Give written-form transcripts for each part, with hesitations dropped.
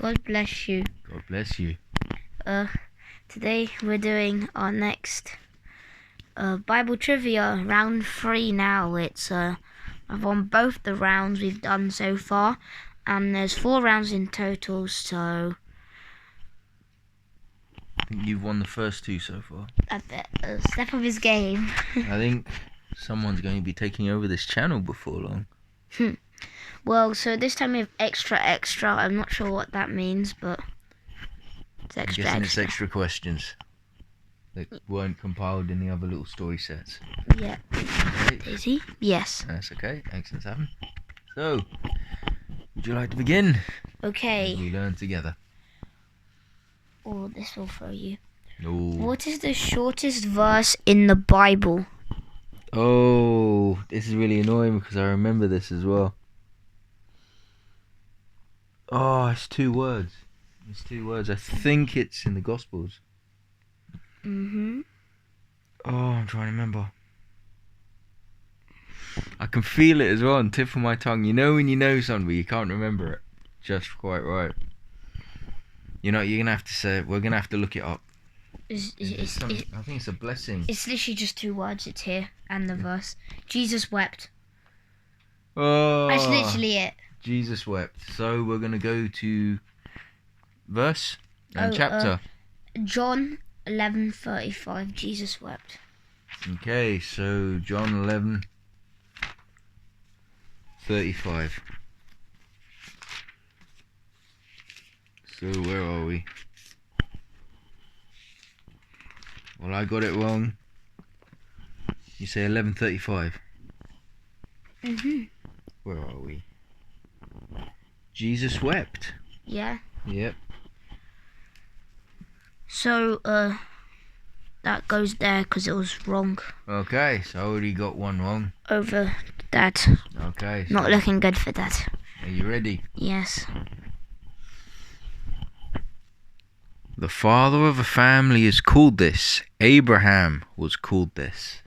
God bless you. God bless you. Today we're doing our next Bible trivia, round 3 now. I've won both the rounds we've done so far, and there's 4 rounds in total, so I think you've won the first 2 so far. at the step of his game. I think someone's going to be taking over this channel before long. Well, so this time we have extra. I'm not sure what that means, but it's I'm extra. guessing it's extra questions that weren't compiled in the other little story sets. Yeah. Okay. Is he? Yes. That's okay. Excellent, Sam. So, would you like to begin? Okay. As we learn together. Oh, this will throw you. No. What is the shortest verse in the Bible? Oh, this is really annoying because I remember this as well. Oh, it's 2 words. It's 2 words. I think it's in the Gospels. Mm-hmm. Oh, I'm trying to remember. I can feel it as well on the tip of my tongue. You know when you know something but you can't remember it just quite right. You know, you're going to have to say it. We're going to have to look it up. I think it's a blessing. It's literally just 2 words. It's here, and the verse. Jesus wept. Oh, That's literally it. Jesus wept. So we're going to go to verse and chapter. John 11:35. Jesus wept. Okay, so John 11:35. So where are we? Well, I got it wrong. You say 11:35. Mhm. Where are we? Jesus wept. Yeah. Yep. So that goes there because it was wrong. Okay, so I already got one wrong. Over that. Okay. So Not looking good for that. are you ready? Yes. The father of a family is called this. Abraham was called this.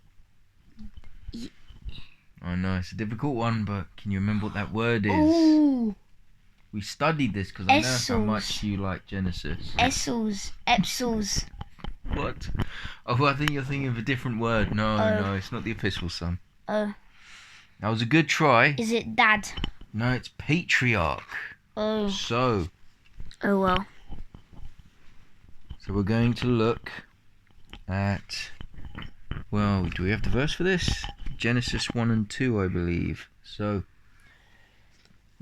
I know it's a difficult one, but can you remember what that word is? Ooh. We studied this because I know how Epistles. much you like Genesis. Epistles. What? Oh, I think you're thinking of a different word. No, it's not the Epistles, son. Oh. That was a good try. Is it dad? No, it's patriarch. Oh. So Well. we're going to look at... Well, do we have the verse for this? Genesis 1 and 2, I believe. So,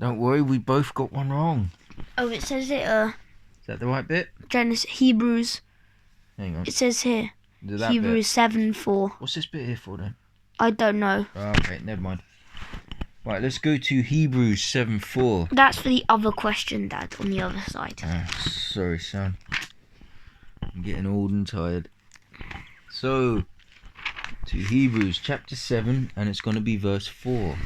don't worry, we both got one wrong. Oh, it says it, Is that the right bit? Hebrews. Hang on. It says here. Is that Hebrews 7:4. What's this bit here for then? I don't know. Oh, okay, never mind. Right, let's go to Hebrews 7:4. That's for the other question, Dad, on the other side. Sorry, son. I'm getting old and tired. So, to Hebrews chapter 7, and it's going to be verse 4.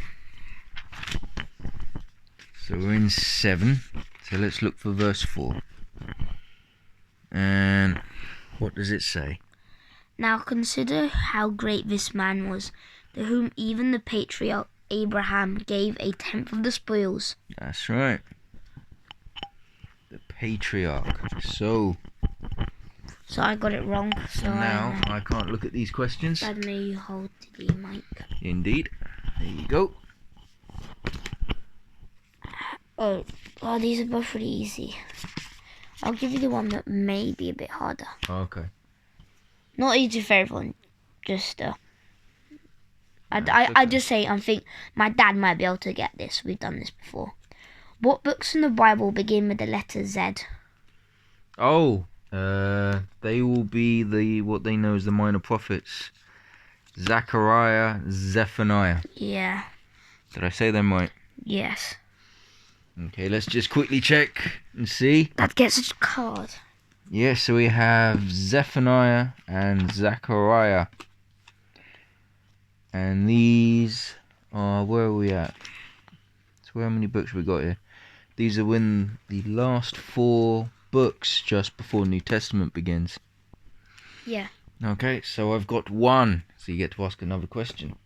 So we're in 7, so let's look for verse 4. And what does it say? Now consider how great this man was, to whom even the patriarch Abraham gave a tenth of the spoils. That's right. The patriarch. So I got it wrong. So now I can't look at these questions. Dad, may you hold the mic. Indeed. There you go. Oh, these are both really easy. I'll give you the one that may be a bit harder. Okay. Not easy for everyone. Just I just say I think my dad might be able to get this. We've done this before. What books in the Bible begin with the letter Z? Oh, they will be what they know as the minor prophets. Zechariah, Zephaniah. Yeah. Did I say them right? Yes. Okay, let's just quickly check and see. That gets a card. Yes, so we have Zephaniah and Zechariah. And these are, where are we at? So how many books we got here? These are in the last 4 books just before New Testament begins. Yeah. Okay, so I've got 1. So you get to ask another question.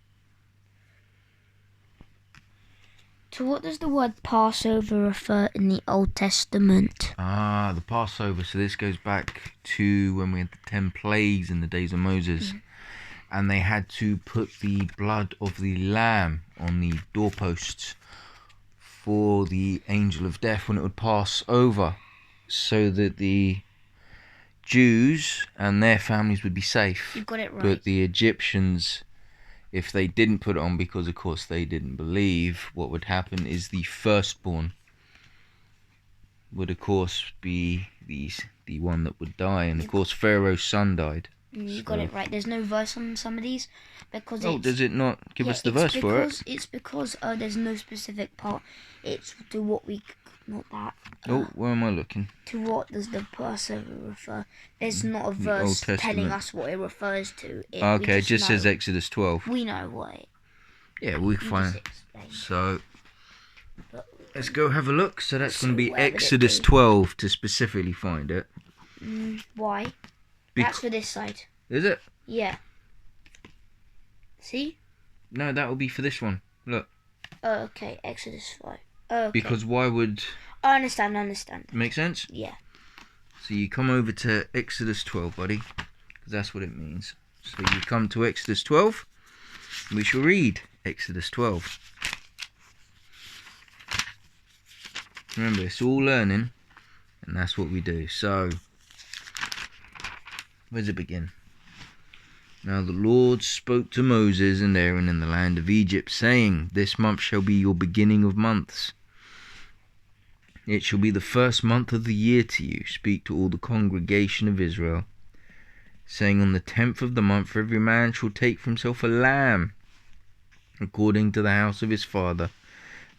To what does the word Passover refer in the Old Testament? The Passover. So this goes back to when we had the 10 plagues in the days of Moses. And they had to put the blood of the lamb on the doorposts for the angel of death when it would pass over, so that the Jews and their families would be safe. You got it right. But the Egyptians, if they didn't put it on, because of course they didn't believe, what would happen is the firstborn would of course be the one that would die. And of course Pharaoh's son died. You got it right. There's no verse on some of these because does it not give us the verse for it? It's because there's no specific part. It's to what we not that. Where am I looking? To what does the Passover refer? There's not a verse telling us what it refers to. Okay, it just says Exodus 12. We know what. Yeah, we find. So let's go have a look. So that's going to be Exodus 12 to specifically find it. Why? That's for this side. Is it? Yeah. See? No, that will be for this one. Look. Oh, okay. Exodus 5. Okay. Because why would... I understand. Make sense? Yeah. So you come over to Exodus 12, buddy. Because that's what it means. So you come to Exodus 12. We shall read Exodus 12. Remember, it's all learning. And that's what we do. So... where does it begin? Now the Lord spoke to Moses and Aaron in the land of Egypt, saying, This month shall be your beginning of months. It shall be the first month of the year to you. Speak to all the congregation of Israel, saying, On the 10th of the month every man shall take for himself a lamb, according to the house of his father,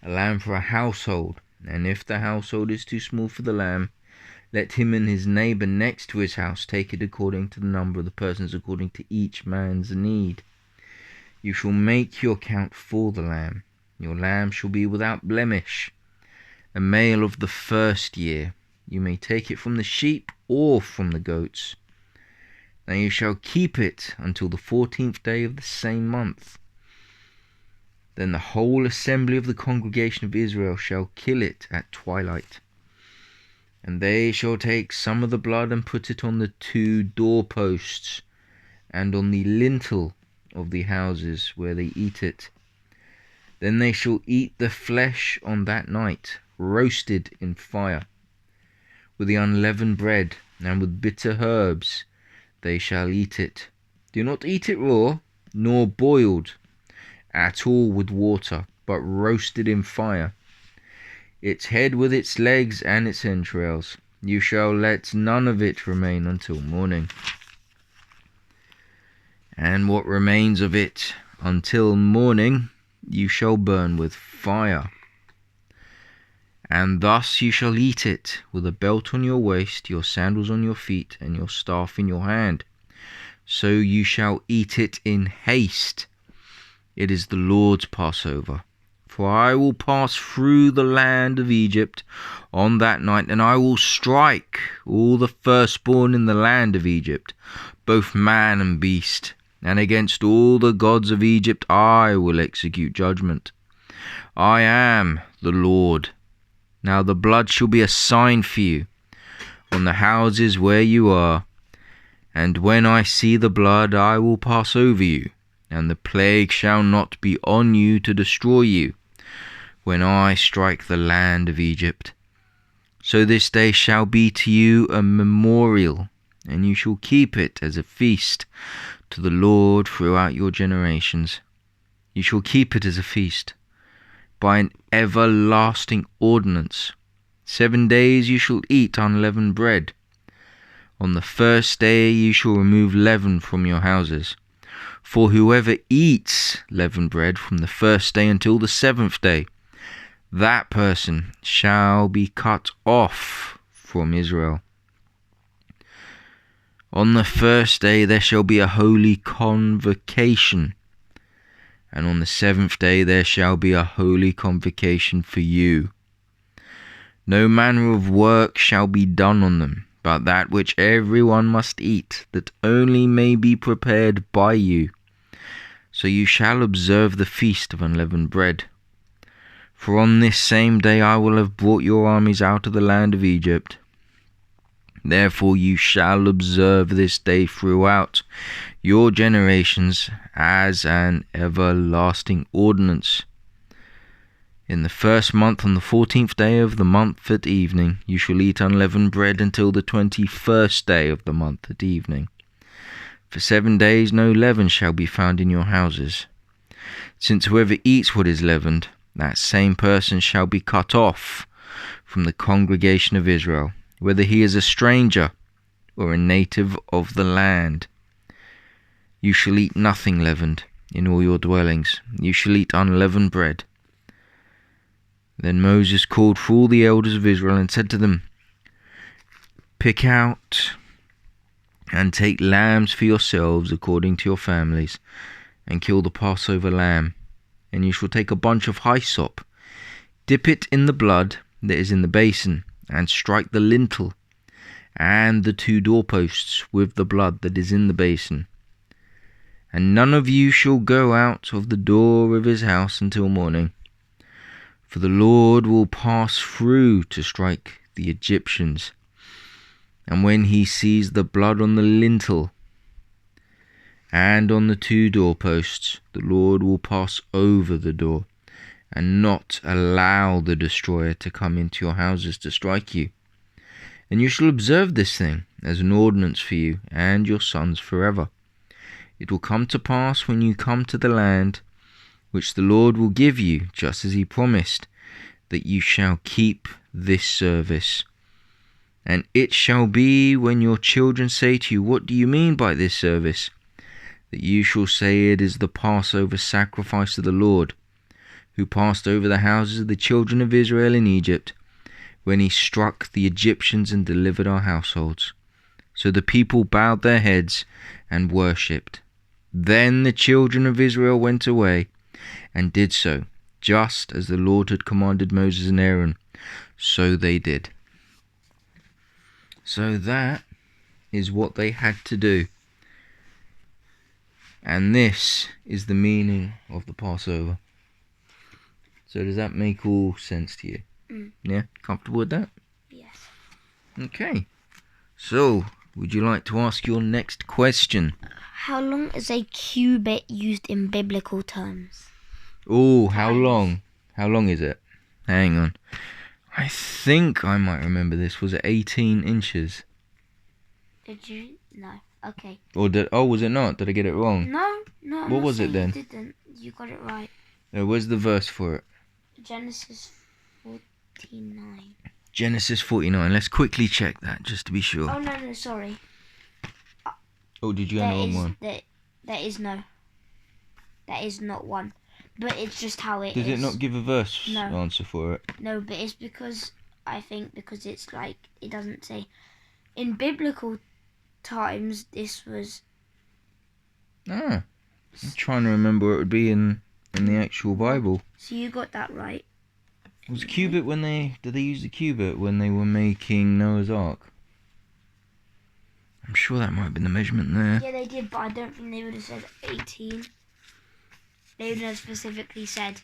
a lamb for a household. And if the household is too small for the lamb, let him and his neighbour next to his house take it according to the number of the persons, according to each man's need. You shall make your count for the lamb. Your lamb shall be without blemish, a male of the first year. You may take it from the sheep or from the goats. Now you shall keep it until the 14th day of the same month. Then the whole assembly of the congregation of Israel shall kill it at twilight. And they shall take some of the blood and put it on the 2 doorposts and on the lintel of the houses where they eat it. Then they shall eat the flesh on that night, roasted in fire, with the unleavened bread and with bitter herbs they shall eat it. Do not eat it raw, nor boiled at all with water, but roasted in fire, its head with its legs and its entrails. You shall let none of it remain until morning. And what remains of it until morning you shall burn with fire. And thus you shall eat it, with a belt on your waist, your sandals on your feet, and your staff in your hand. So you shall eat it in haste. It is the Lord's Passover. For I will pass through the land of Egypt on that night, and I will strike all the firstborn in the land of Egypt, both man and beast. And against all the gods of Egypt I will execute judgment. I am the Lord. Now the blood shall be a sign for you on the houses where you are. And when I see the blood, I will pass over you, and the plague shall not be on you to destroy you, when I strike the land of Egypt. So this day shall be to you a memorial, and you shall keep it as a feast to the Lord throughout your generations. You shall keep it as a feast, by an everlasting ordinance. 7 days you shall eat unleavened bread. On the first day you shall remove leaven from your houses. For whoever eats leavened bread from the first day until the 7th day, that person shall be cut off from Israel. On the first day there shall be a holy convocation, and on the 7th day there shall be a holy convocation for you. No manner of work shall be done on them, but that which everyone must eat, that only may be prepared by you. So you shall observe the feast of unleavened bread. For on this same day I will have brought your armies out of the land of Egypt. Therefore you shall observe this day throughout your generations as an everlasting ordinance. In the first month, on the 14th day of the month at evening, you shall eat unleavened bread until the 21st day of the month at evening. For 7 days no leaven shall be found in your houses. Since whoever eats what is leavened, that same person shall be cut off from the congregation of Israel, whether he is a stranger or a native of the land. You shall eat nothing leavened in all your dwellings. You shall eat unleavened bread. Then Moses called for all the elders of Israel and said to them, Pick out and take lambs for yourselves according to your families, and kill the Passover lamb. And you shall take a bunch of hyssop, dip it in the blood that is in the basin, and strike the lintel and the 2 doorposts with the blood that is in the basin. And none of you shall go out of the door of his house until morning, for the Lord will pass through to strike the Egyptians. And when he sees the blood on the lintel and on the 2 doorposts, the Lord will pass over the door and not allow the destroyer to come into your houses to strike you. And you shall observe this thing as an ordinance for you and your sons forever. It will come to pass when you come to the land which the Lord will give you, just as he promised, that you shall keep this service. And it shall be when your children say to you, What do you mean by this service? That you shall say, It is the Passover sacrifice to the Lord, who passed over the houses of the children of Israel in Egypt, when he struck the Egyptians and delivered our households. So the people bowed their heads and worshipped. Then the children of Israel went away and did so, just as the Lord had commanded Moses and Aaron. So they did. So that is what they had to do. And this is the meaning of the Passover. So does that make all sense to you? Yeah? Comfortable with that? Yes. Okay. So, would you like to ask your next question? How long is a cubit used in biblical terms? Oh, how long? How long is it? Hang on. I think I might remember this. Was it 18 inches? Did you? No. Okay. Or was it not? Did I get it wrong? No. What was it then? You didn't. You got it right. Where's the verse for it? Genesis 49. Genesis 49. Let's quickly check that, just to be sure. Oh, no, sorry. Oh, did you get the wrong one? There is no. That is not one. But it's just how it is. Does it not give a verse No. answer for it? No, but it's because it's like, it doesn't say. In biblical times, this was... I'm trying to remember what it would be in the actual Bible. So you got that right. Was cubit did they use the cubit when they were making Noah's Ark? I'm sure that might have been the measurement there. Yeah, they did, but I don't think they would have said 18. They would have specifically said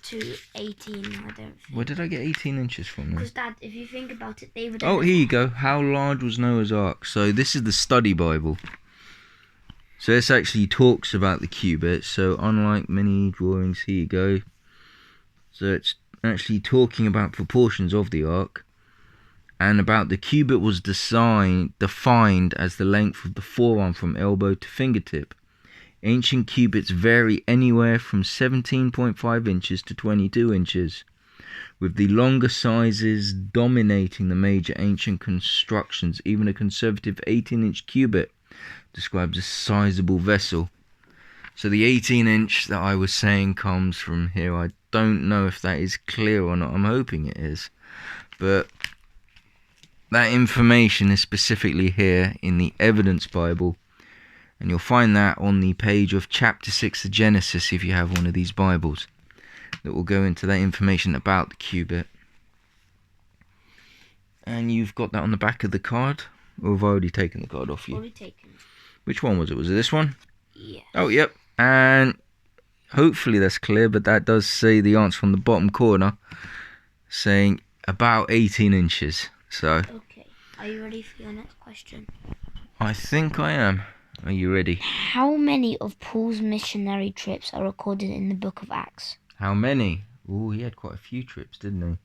to 18, I don't think. Where did I get 18 inches from then? Because, Dad, if you think about it, they would... Oh, here you go. How large was Noah's Ark? So this is the study Bible. So this actually talks about the cubit. So unlike many drawings, here you go. So it's actually talking about proportions of the ark. And about the cubit was defined as the length of the forearm from elbow to fingertip. Ancient cubits vary anywhere from 17.5 inches to 22 inches, with the longer sizes dominating the major ancient constructions. Even a conservative 18-inch cubit describes a sizable vessel. So the 18-inch that I was saying comes from here. I don't know if that is clear or not. I'm hoping it is. But that information is specifically here in the Evidence Bible. And you'll find that on the page of chapter 6 of Genesis if you have one of these Bibles. That will go into that information about the cubit. And you've got that on the back of the card? Or have I already taken the card off you? Already taken. Which one was it? Was it this one? Yeah. Oh, yep. And hopefully that's clear, but that does say the answer on the bottom corner, saying about 18 inches. So Okay, are you ready for your next question? I think I am. Are you ready? How many of Paul's missionary trips are recorded in the book of Acts? How many? Oh, he had quite a few trips, didn't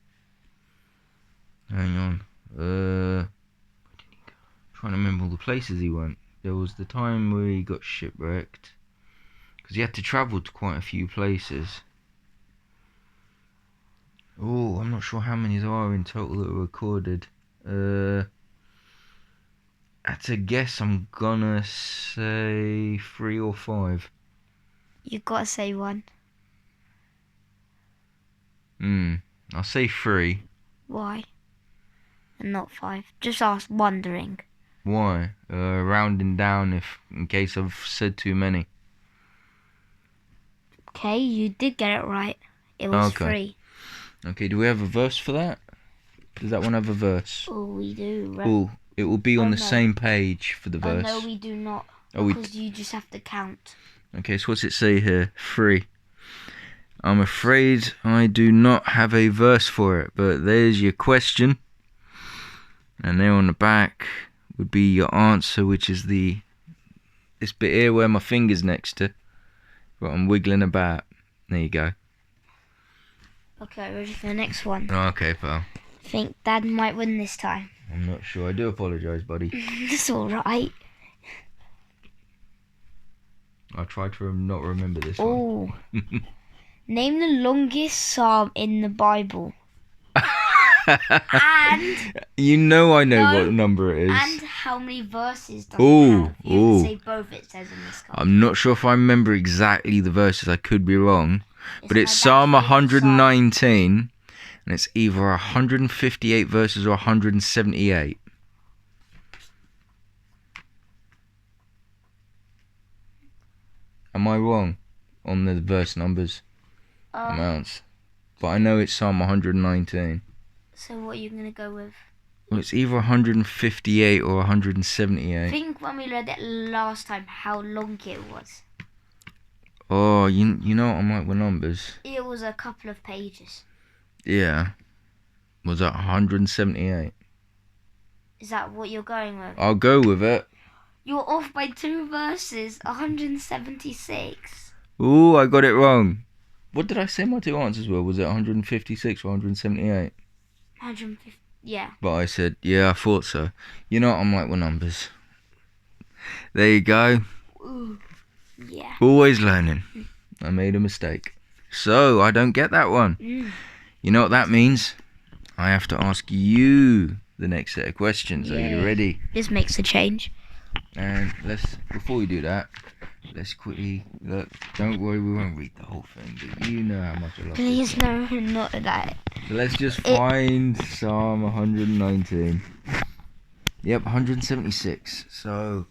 he? Hang on. Where did he go? Trying to remember all the places he went. There was the time where he got shipwrecked, because he had to travel to quite a few places. Oh, I'm not sure how many there are in total that were recorded. At a guess, I'm gonna say 3 or 5. You gotta say one. I'll say 3. Why? And not 5. Just ask wondering. Why? Rounding down if in case I've said too many. Okay, you did get it right. It was 3. Okay, do we have a verse for that? Does that one have a verse? Oh, we do. Oh, it will be on the same page for the verse. No, we do not. Oh, because you just have to count. Okay, so what's it say here? 3. I'm afraid I do not have a verse for it, but there's your question. And there on the back would be your answer, which is this bit here where my finger's next to, what I'm wiggling about. There you go. Okay, ready for the next one? Okay, pal. I think Dad might win this time. I'm not sure. I do apologise, buddy. It's alright. I try to not remember this one. Oh. Name the longest psalm in the Bible. And you know I know what number it is. And how many verses does it have? You can say both, it says in this card. I'm not sure if I remember exactly the verses. I could be wrong. But it's Psalm 119. And it's either 158 verses or 178. Am I wrong on the verse numbers? Amounts. But I know it's Psalm 119. So what are you going to go with? Well, it's either 158 or 178. Think when we read it last time how long it was. Oh, you know what I like with numbers? It was a couple of pages. Yeah. Was that 178? Is that what you're going with? I'll go with it. You're off by 2 verses. 176. Ooh, I got it wrong. What did I say my 2 answers were? Was it 156 or 178? 150. Yeah. But I said, yeah, I thought so. You know what I'm like with numbers. There you go. Ooh. Yeah. Always learning. I made a mistake. So, I don't get that one. You know what that means? I have to ask you the next set of questions. Yeah. Are you ready? This makes a change. And before we do that, let's quickly look. Don't worry, we won't read the whole thing, but you know how much I love Please, no, not that. So let's just find Psalm 119. Yep, 176. So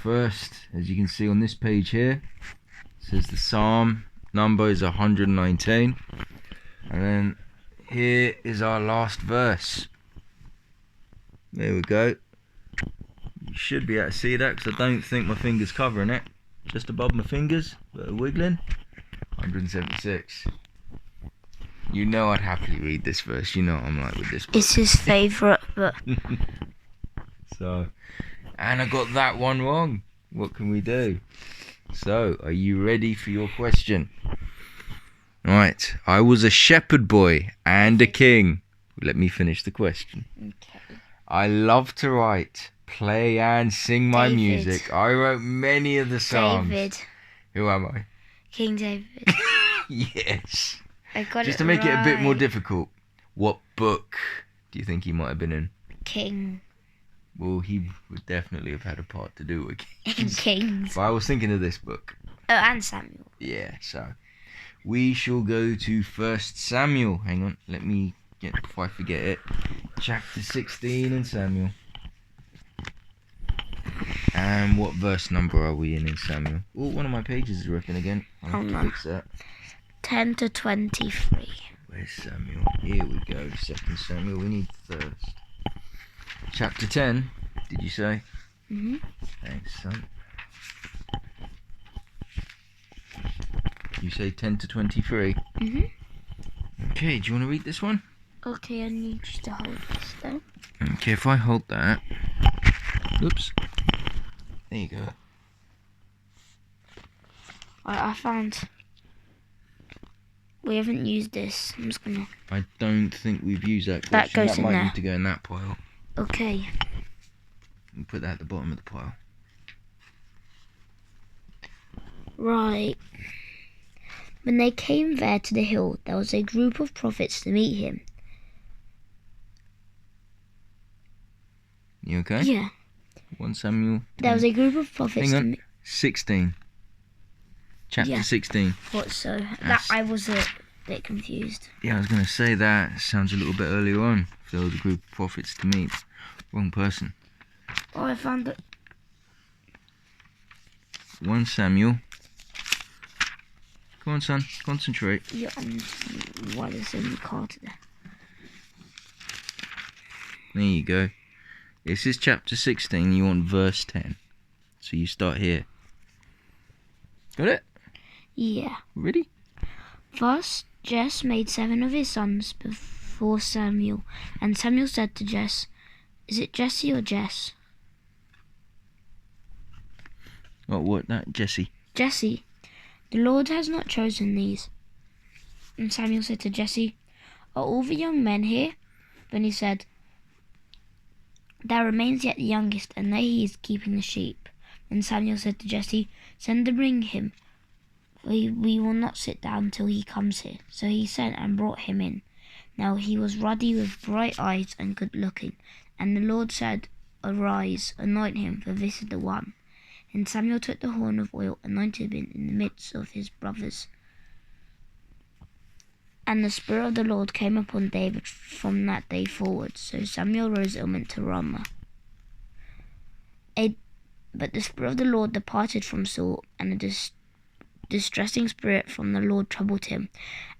first, as you can see on this page here, it says the Psalm number is 119. And then here is our last verse. There we go. You should be able to see that because I don't think my finger's covering it. Just above my fingers, but wiggling. 176. You know I'd happily read this verse. You know what I'm like with this book. It's his favourite, but... And I got that one wrong. What can we do? So, are you ready for your question? Right. I was a shepherd boy and a king. Let me finish the question. Okay. I love to write, play and sing my music. I wrote many of the songs. David. Who am I? King David. Yes. I got Just to make it a bit more difficult. What book do you think he might have been in? King. Well, he would definitely have had a part to do with Kings. Kings. But I was thinking of this book. Oh, and Samuel. Yeah, so we shall go to 1 Samuel. Hang on, let me get, before I forget it. Chapter 16 in Samuel. And what verse number are we in Samuel? Oh, one of my pages is ripping again. I'll have to fix that. 10 to 23. Where's Samuel? Here we go. 2 Samuel. We need first. Chapter 10, did you say? Mm-hmm. Thanks, son. You say 10 to 23. Okay, do you want to read this one? Okay, I need you to hold this though. Okay, if I hold that. Oops. There you go. I found. We haven't used this. I'm just gonna. I don't think we've used that That question. goes That in might there. need to go in that pile. Okay. We'll put that at the bottom of the pile. Right. When they came there to the hill, there was a group of prophets to meet him. You okay? Yeah. 1 Samuel 10. There was a group of prophets Hang on. to meet. 16. Chapter 16. What so? That I was a bit confused. Yeah, I was going to say that sounds a little bit earlier on. If there was a group of prophets to meet. Wrong person. Oh, I found it. 1 Samuel. Come on, son. Concentrate. Yeah, why there's so many cards there? There you go. This is chapter 16. You want verse 10. So you start here. Got it? Yeah. Ready? First, Jess made 7 of his sons before Samuel, and Samuel said to Jess, "Is it Jesse or Jess?" Oh, what? That Jesse. Jesse, the Lord has not chosen these. And Samuel said to Jesse, "Are all the young men here?" Then he said, "There remains yet the youngest, and there he is keeping the sheep." Then Samuel said to Jesse, "Send and bring him. We will not sit down till he comes here." So he sent and brought him in. Now he was ruddy with bright eyes and good looking. And the Lord said, "Arise, anoint him, for this is the one." And Samuel took the horn of oil, anointed him in the midst of his brothers. And the Spirit of the Lord came upon David from that day forward. So Samuel rose and went to Ramah. But the Spirit of the Lord departed from Saul, and a distressing spirit from the Lord troubled him.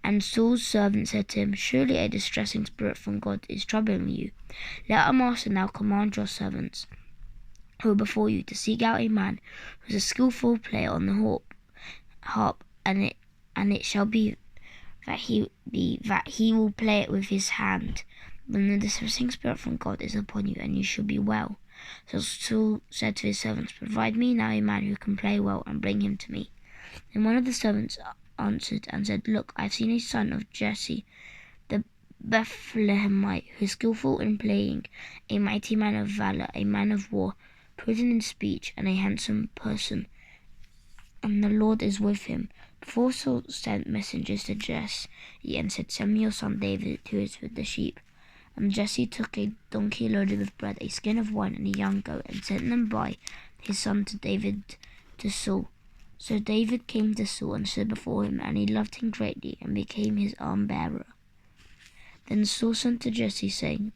And Saul's servant said to him, "Surely a distressing spirit from God is troubling you. Let our master now command your servants who are before you to seek out a man who is a skillful player on the harp, and it shall be that he will play it with his hand. Then the distressing spirit from God is upon you, and you shall be well." So Saul said to his servants, "Provide me now a man who can play well, and bring him to me." Then one of the servants answered and said, "Look, I have seen a son of Jesse the Bethlehemite, who is skillful in playing, a mighty man of valor, a man of war, prudent in speech, and a handsome person, and the Lord is with him." Before Saul sent messengers to Jesse and said, "Send me your son David, who is with the sheep." And Jesse took a donkey loaded with bread, a skin of wine, and a young goat, and sent them by his son to David to Saul. So David came to Saul and stood before him, and he loved him greatly, and became his armor-bearer. Then Saul sent to Jesse, saying,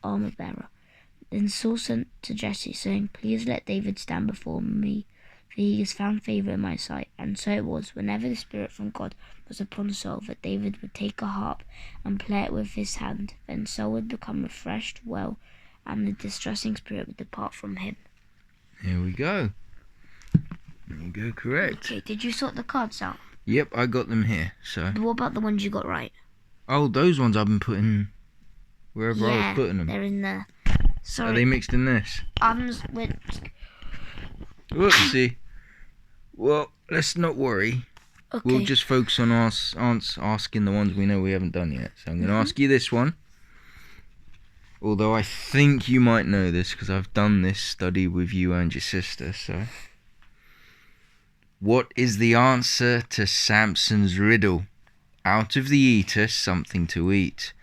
"Armor-bearer." Then Saul sent to Jesse, saying, "Please let David stand before me, for he has found favor in my sight." And so it was, whenever the Spirit from God was upon Saul, that David would take a harp and play it with his hand. Then Saul would become refreshed well, and the distressing spirit would depart from him. Here we go. There you go, correct. Okay, did you sort the cards out? Yep, I got them here. So. What about the ones you got right? Oh, those ones I've been putting wherever I was putting them. They're in there. Sorry. Are they mixed in this? Whoopsie. Well, let's not worry. Okay. We'll just focus on asking the ones we know we haven't done yet. So I'm going to ask you this one. Although I think you might know this because I've done this study with you and your sister. So, what is the answer to Samson's riddle? Out of the eater, something to eat.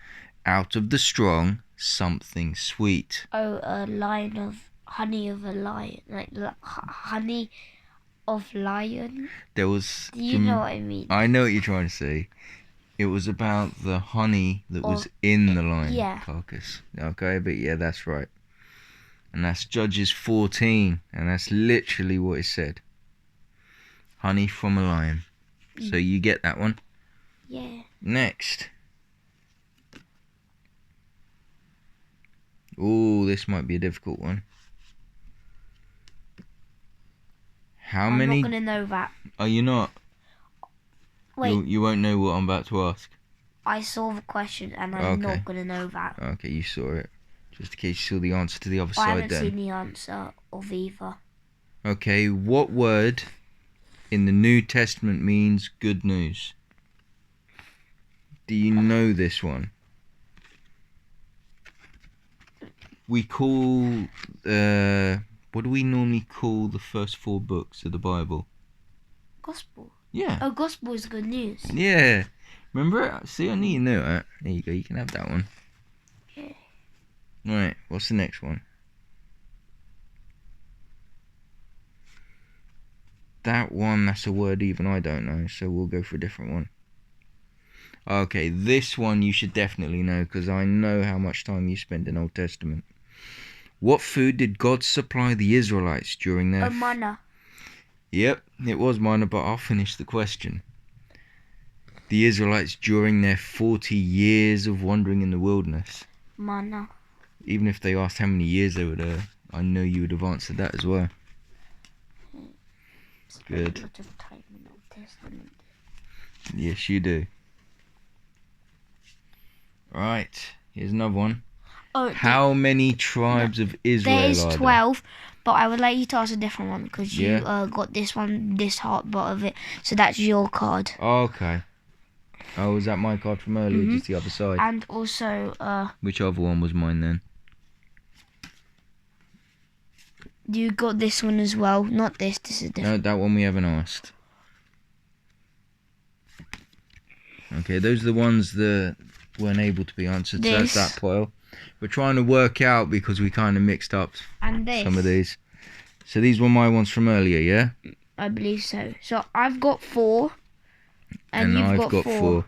Out of the strong, something sweet. Oh, a line of honey of a lion, like honey of lion. There was. Do you know what I mean? I know what you're trying to say. It was about the honey that was in the lion carcass. Okay, but yeah, that's right. And that's Judges 14, and that's literally what it said. Honey from a lion. So you get that one? Yeah. Next. Ooh, this might be a difficult one. I'm not going to know that. Are you not? Wait, You won't know what I'm about to ask. I saw the question and I'm Okay. not going to know that. Okay, you saw it. Just in case you saw the answer to the other I side haven't then. seen the answer of either. Okay, what word in the New Testament means good news? Do you know this one? We call, what do we normally call the first 4 books of the Bible? Gospel. Yeah. Oh, gospel is good news. Yeah. Remember it? See, I knew you knew it. There you go, you can have that one. Okay. Right, what's the next one? That one, that's a word even I don't know, so we'll go for a different one. Okay, this one you should definitely know, because I know how much time you spend in Old Testament. What food did God supply the Israelites during their... manna. Yep, it was manna, but I'll finish the question. The Israelites during their 40 years of wandering in the wilderness. Manna. Even if they asked how many years they would, I know you would have answered that as well. Good. A lot of time in Old Testament. Yes, you do. Right, here's another one. Oh, How many tribes of Israel there is are there? 12, but I would like you to ask a different one because you Yeah. got this one, this heart part of it. So that's your card. Okay. Oh, was that my card from earlier? Just the other side. And also, Which other one was mine then? you got this one as well. Not this. This is different. No, that one we haven't asked. Okay, those are the ones that weren't able to be answered. So that's that pile. We're trying to work out because we kind of mixed up And this. some of these. So these were my ones from earlier, yeah? I believe so. So I've got 4. And you've I've got 4.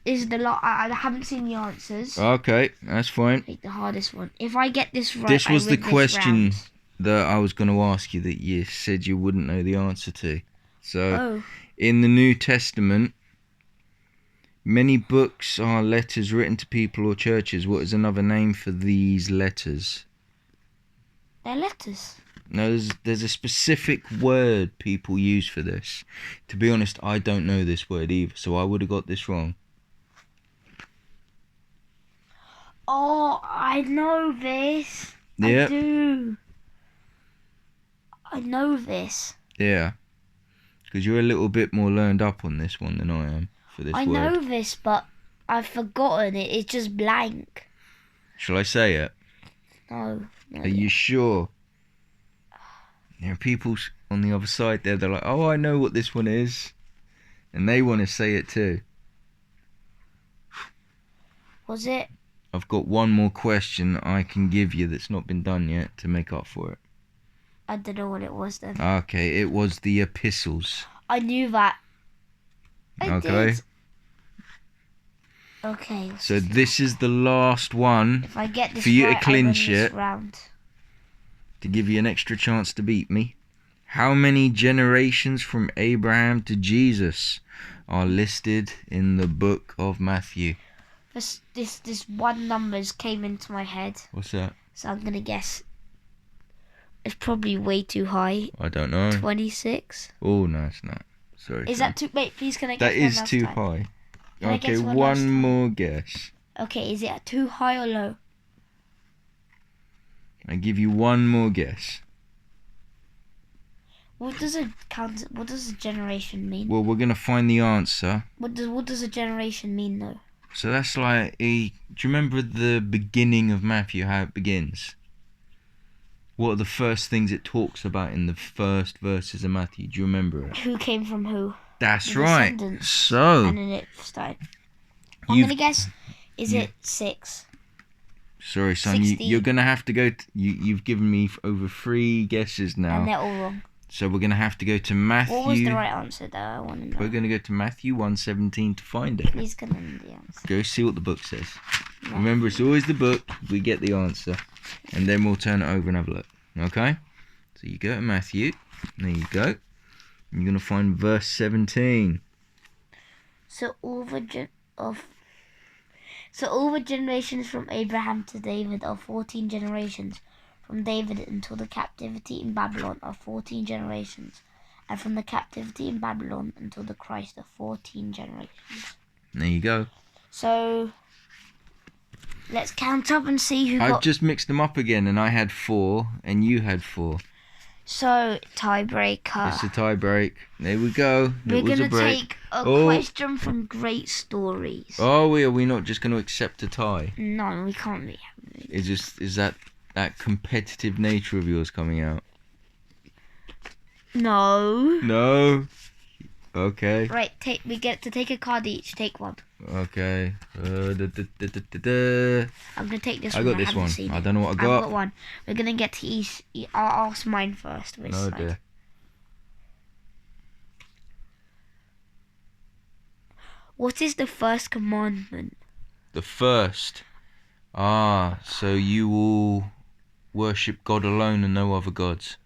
Is the lot? I haven't seen the answers. Okay, that's fine. Take the hardest one. If I get this right, This was I the win this question round. that I was going to ask you that you said you wouldn't know the answer to. So, Oh, in the New Testament, many books are letters written to people or churches. What is another name for these letters? they're letters. No, there's a specific word people use for this. To be honest, I don't know this word either, so I would have got this wrong. Oh, I know this. Yeah. I do. I know this. Yeah. Because you're a little bit more learned up on this one than I am for this I word. know this, but I've forgotten it. It's just blank. Shall I say it? No. Are you sure? There are people on the other side there, they're like, oh, I know what this one is. And they want to say it too. Was it? I've got one more question I can give you that's not been done yet to make up for it. I don't know what it was then. Okay, it was the Epistles. I knew that. I did. Okay. So this is the last one If I get this for you right, to clinch I win it. this round. To give you an extra chance to beat me. How many generations from Abraham to Jesus are listed in the book of Matthew? This one numbers came into my head. What's that? So I'm gonna guess. It's probably way too high. I don't know. 26. Oh no, it's not. Sorry. Is that too? Wait, please can I guess That one is last too time? high. Can I Okay, guess one last one time? more guess. Okay, is it too high or low? I give you one more guess. What does a generation mean? Well, we're gonna find the answer. What does a generation mean though? So that's like do you remember the beginning of Matthew, how it begins? What are the first things it talks about in the first verses of Matthew? Do you remember it? Who came from who? That's The right. descendants. So And then it started. I'm gonna guess. Is it 6? Sorry, son. 16. You're gonna have to go. You've given me over 3 guesses now. And they're all wrong. So we're gonna have to go to Matthew. What was the right answer though? I want to know. We're gonna go to Matthew 1:17 to find it. Please can I know the answer. Go see what the book says. No. Remember, it's always the book. We get the answer, and then we'll turn it over and have a look. Okay? So you go to Matthew. There you go. You're gonna find verse 17. So all the generations from Abraham to David are 14 generations. From David until the captivity in Babylon are 14 generations. and from the captivity in Babylon until the Christ of 14 generations. There you go. So, let's count up and see who I've just mixed them up again, and I had 4, and you had 4. So, tiebreaker. It's a tie break. There we go. We're going to take a question from Great Stories. Oh, are we not just going to accept a tie? No, we can't be. Is that competitive nature of yours coming out? No. No. Okay. Right, we get to take a card each. Take one. Okay. I'm going to take this one. I got this one. I don't know what I got. I've got one. We're going to get to each. I'll ask mine first. Oh dear. What is the first commandment? The first. So you will worship God alone and no other gods.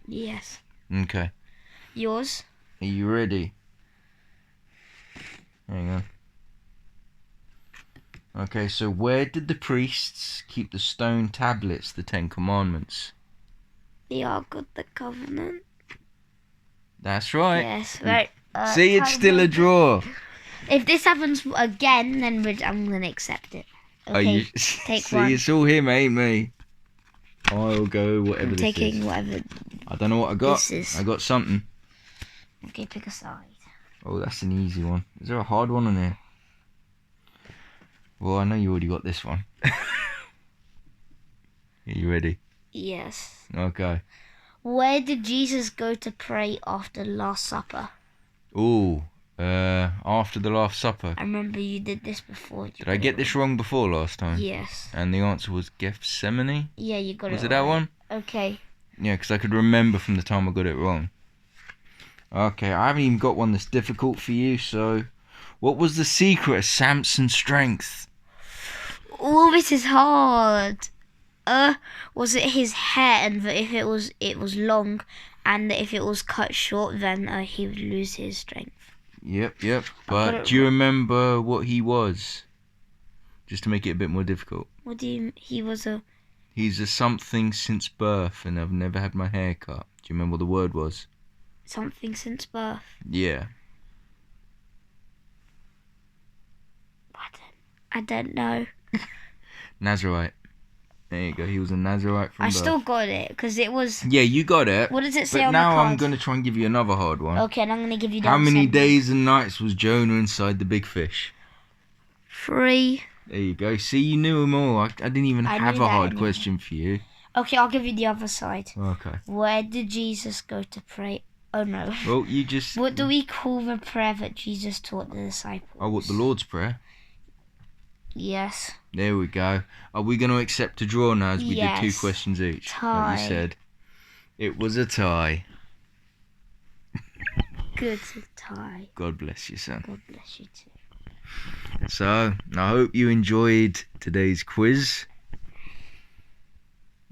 Yes. Okay. Yours? Are you ready? Hang on. Okay, so where did the priests keep the stone tablets, the 10 Commandments? The Ark of the Covenant. That's right. Yes, right. See, it's still a draw. If this happens again, then I'm going to accept it. Okay, take see, one. See, it's all him, ain't me. I'll go whatever this is. Taking whatever. I don't know what I got. This is. I got something. Okay, pick a side. Oh, that's an easy one. Is there a hard one on here? Well, I know you already got this one. Are you ready? Yes. Okay. Where did Jesus go to pray after the Last Supper? Ooh, after the Last Supper. I remember you did this before. Did I get this wrong before last time? Yes. And the answer was Gethsemane? Yeah, you got it. Was it that one? Okay. Yeah, because I could remember from the time I got it wrong. Okay, I haven't even got one that's difficult for you, so... What was the secret of Samson's strength? Oh, this is hard. Was it his hair, and that if it was long, and that if it was cut short, then he would lose his strength? Yep. But do you remember what he was? Just to make it a bit more difficult. What do you... He's a something since birth, and I've never had my hair cut. Do you remember what the word was? Something since birth. Yeah. I don't know. Nazarite. There you go. He was a Nazarite from birth. I still got it, because it was... Yeah, you got it. What does it say on the card? But now I'm going to try and give you another hard one. Okay, and I'm going to give you the How many answer. days and nights was Jonah inside the big fish? 3. There you go. See, you knew them all. I didn't even have a hard question for you. Okay, I'll give you the other side. Okay. Where did Jesus go to pray? Oh, no. Well, you just... What do we call the prayer that Jesus taught the disciples? Oh, what, the Lord's Prayer? Yes. There we go. Are we going to accept a draw now as we did 2 questions each? Tie. Like you said. It was a tie. Good tie. God bless you, son. God bless you too. So, I hope you enjoyed today's quiz.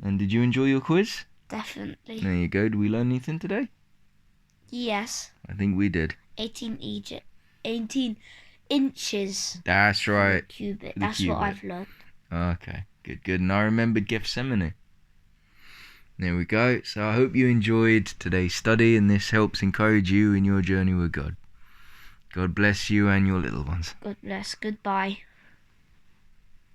And did you enjoy your quiz? Definitely. There you go. Did we learn anything today? Yes. I think we did. 18 inches. That's right. Cubit. That's what I've learned. Okay. Good. And I remembered Gethsemane. There we go. So I hope you enjoyed today's study and this helps encourage you in your journey with God. God bless you and your little ones. God bless. Goodbye.